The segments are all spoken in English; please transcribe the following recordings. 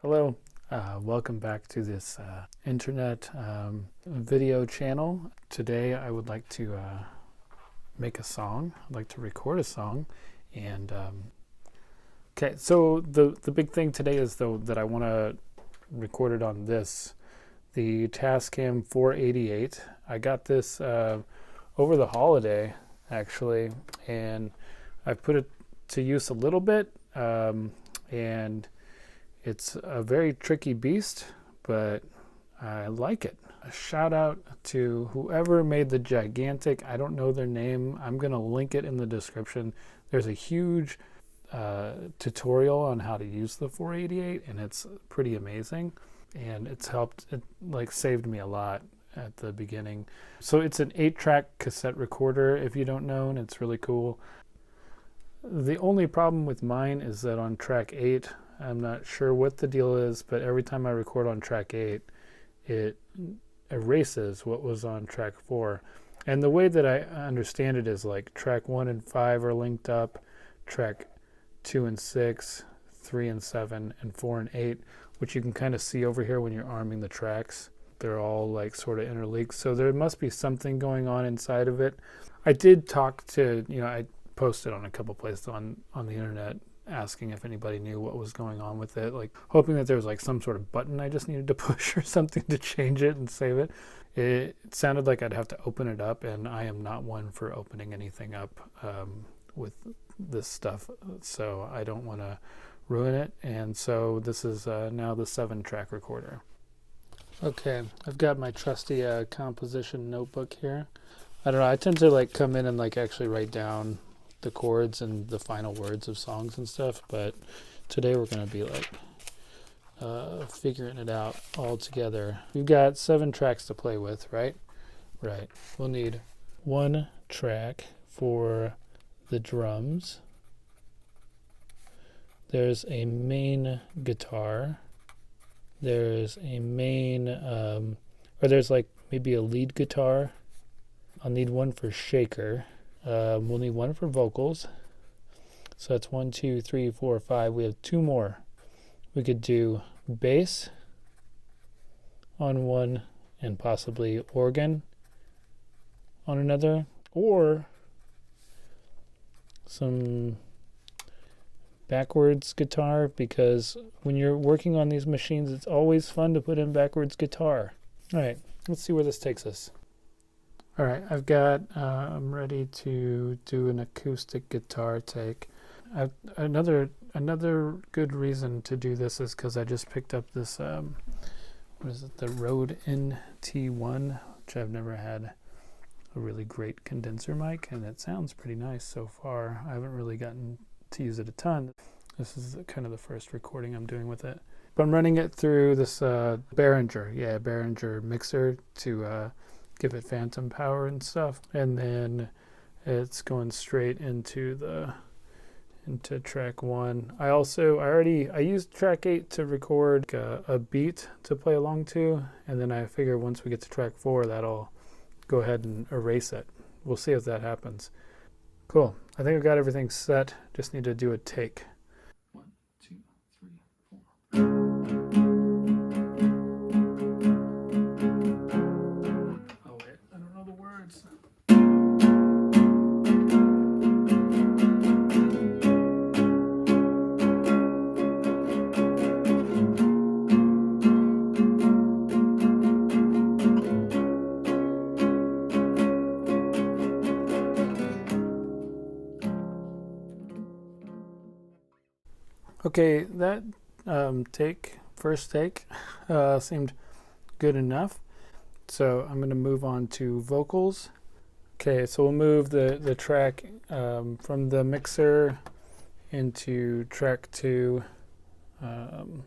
Hello, welcome back to this internet video channel. Today I would like to make a song. I'd like to record a song. And okay, so the big thing today is though that I want to record it on the Tascam 488. I got this over the holiday actually, and I've put it to use a little bit, and it's a very tricky beast, but I like it. A shout out to whoever made the gigantic, I don't know their name. I'm going to link it in the description. There's a huge tutorial on how to use the 488, and it's pretty amazing. And it's helped, it like saved me a lot at the beginning. So it's an 8-track cassette recorder, if you don't know, and it's really cool. The only problem with mine is that on track 8, I'm not sure what the deal is, but every time I record on track 8, it erases what was on track 4. And the way that I understand it is like track 1 and 5 are linked up, track 2 and 6, 3 and 7, and 4 and 8, which you can kind of see over here when you're arming the tracks. They're all like sort of interlinked. So there must be something going on inside of it. I did talk to, I posted on a couple places on the internet asking if anybody knew what was going on with it, like hoping that there was like some sort of button I just needed to push or something to change it and save it. It sounded like I'd have to open it up, and I am not one for opening anything up with this stuff, so I don't want to ruin it. And so this is now the 7-track recorder. Okay, I've got my trusty composition notebook here. I don't know, I tend to like come in and like actually write down the chords and the final words of songs and stuff, but today we're going to be like figuring it out all together. We've got 7 tracks to play with, right? Right. We'll need 1 track for the drums. There's a main guitar. There's a main, or there's like maybe a lead guitar. I'll need 1 for shaker. We'll need 1 for vocals. So that's 1, 2, 3, 4, 5. We have 2 more. We could do bass on 1 and possibly organ on another, or some backwards guitar, because when you're working on these machines, it's always fun to put in backwards guitar. All right, let's see where this takes us. All right, I'm ready to do an acoustic guitar take. Another good reason to do this is because I just picked up this, what is it, the Rode NT1, which I've never had a really great condenser mic, and it sounds pretty nice so far. I haven't really gotten to use it a ton. This is kind of the first recording I'm doing with it. But I'm running it through this Behringer mixer to give it phantom power and stuff, and then it's going straight into track 1. I used track 8 to record a beat to play along to, and then I figure once we get to track 4 that'll go ahead and erase it. We'll see if that happens. Cool. I think I've got everything set. Just need to do a take. 1, 2, 3, 4. Okay, that first take seemed good enough. So I'm going to move on to vocals. Okay, so we'll move the track from the mixer into track 2. And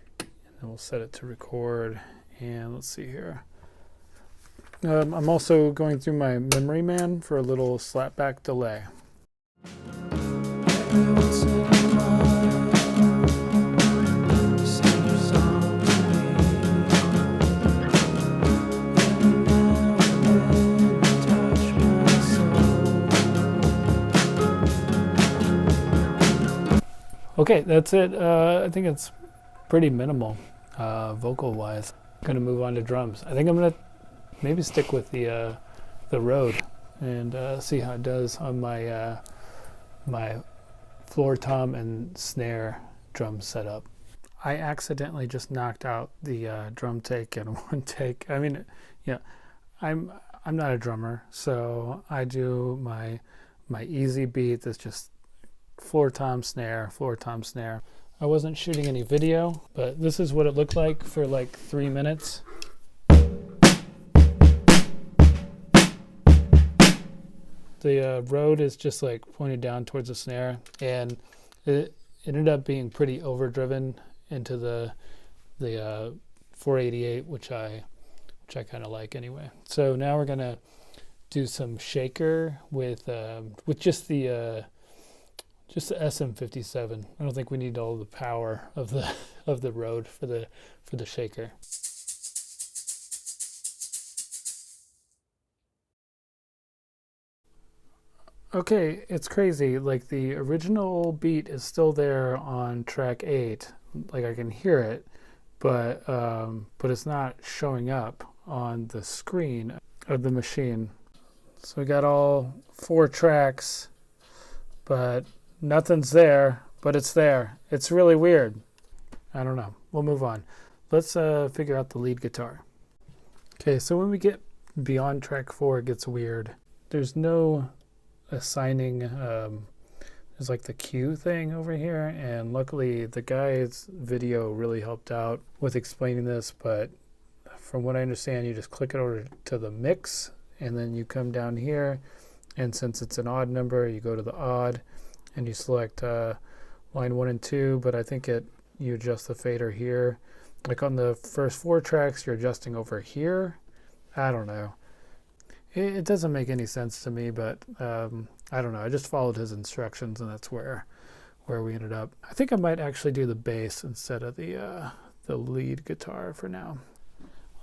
then we'll set it to record. And let's see here. I'm also going through my Memory Man for a little slapback delay. Okay, that's it. I think it's pretty minimal vocal wise. Gonna move on to drums. I think I'm gonna maybe stick with the Rode and see how it does on my my floor tom and snare drum setup. I accidentally just knocked out the drum take in one take. I mean, yeah, I'm not a drummer, so I do my easy beat that's just floor tom snare, floor tom snare. I wasn't shooting any video, but this is what it looked like for like 3 minutes. The Rode is just like pointed down towards the snare, and it ended up being pretty overdriven into the 488, which I kind of like anyway. So now we're gonna do some shaker with just the SM57. I don't think we need all the power of the Rode for the shaker. Okay, it's crazy. Like the original beat is still there on track 8. Like I can hear it, but it's not showing up on the screen of the machine. So we got all 4 tracks, but nothing's there, but it's there. It's really weird. I don't know. We'll move on. Let's figure out the lead guitar. Okay, so when we get beyond track 4, it gets weird. There's no assigning, there's like the cue thing over here, and luckily the guy's video really helped out with explaining this, but from what I understand, you just click it over to the mix, and then you come down here, and since it's an odd number, you go to the odd, and you select line 1 and 2, but I think you adjust the fader here. Like on the first 4 tracks, you're adjusting over here. I don't know. It doesn't make any sense to me, but I don't know. I just followed his instructions, and that's where we ended up. I think I might actually do the bass instead of the lead guitar for now.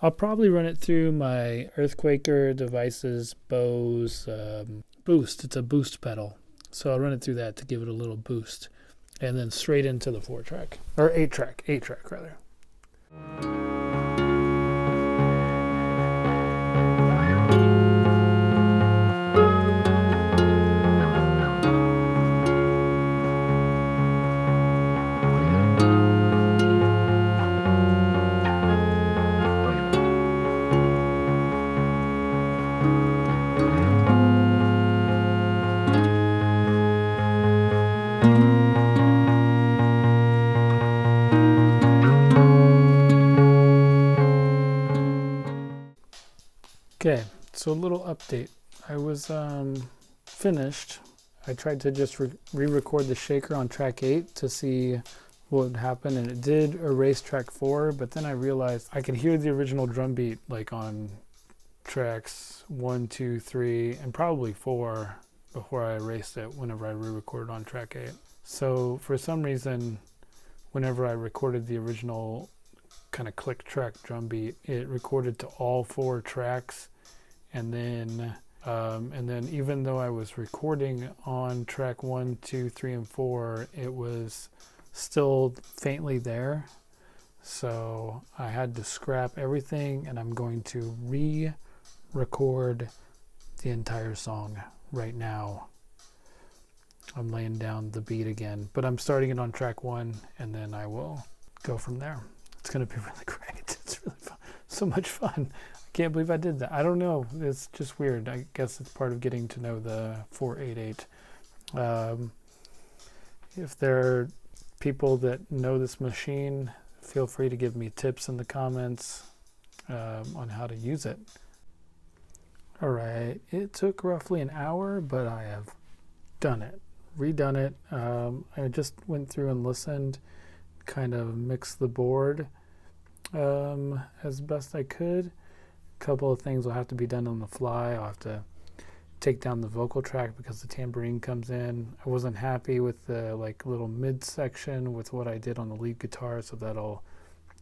I'll probably run it through my Earthquaker Devices Bose boost. It's a boost pedal, so I'll run it through that to give it a little boost, and then straight into the 4-track or 8-track rather. Okay, so a little update. I was finished. I tried to just re-record the shaker on track 8 to see what would happen, and it did erase track 4, but then I realized I could hear the original drum beat like on tracks 1, 2, 3, and probably 4 before I erased it whenever I re-recorded on track 8. So for some reason, whenever I recorded the original kind of click track drum beat, it recorded to all 4 tracks, and then even though I was recording on track 1, 2, 3, and 4, it was still faintly there. So I had to scrap everything, and I'm going to re-record the entire song right now. I'm laying down the beat again, but I'm starting it on track 1, and then I will go from there. It's going to be really great. It's really fun. So much fun. I can't believe I did that. I don't know. It's just weird. I guess it's part of getting to know the 488. If there are people that know this machine, feel free to give me tips in the comments on how to use it. All right. It took roughly an hour, but I have done it. Redone it. I just went through and listened, kind of mixed the board as best I could. A couple of things will have to be done on the fly. I'll have to take down the vocal track because the tambourine comes in. I wasn't happy with the like little mid section with what I did on the lead guitar, so that'll,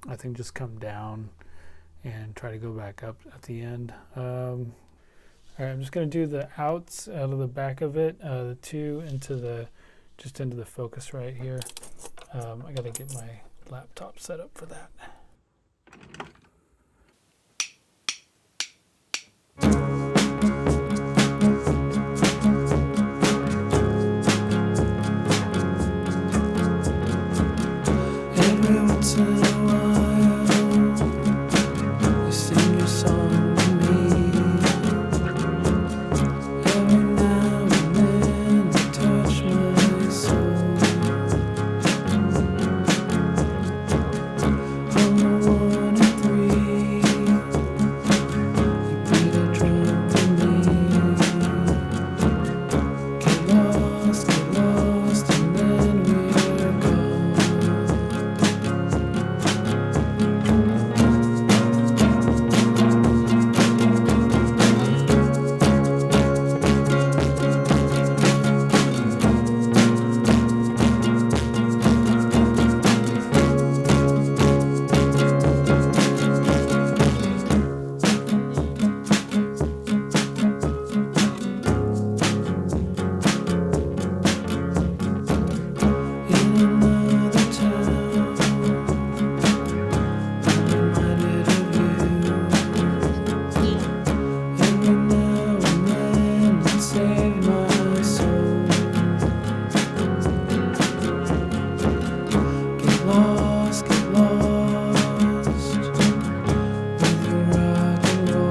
I think, just come down and try to go back up at the end. All right, I'm just going to do the outs out of the back of it, the 2 into the focus right here. I got to get my laptop set up for that. Every once in a while, you sing your song to me. Every now and then, you touch my soul. On the 1 and 3, you beat a drum for me. Get lost, and then we're gone. In another town, I'm reminded of you. Every now and then, you save my soul. Get lost with your rock and roll.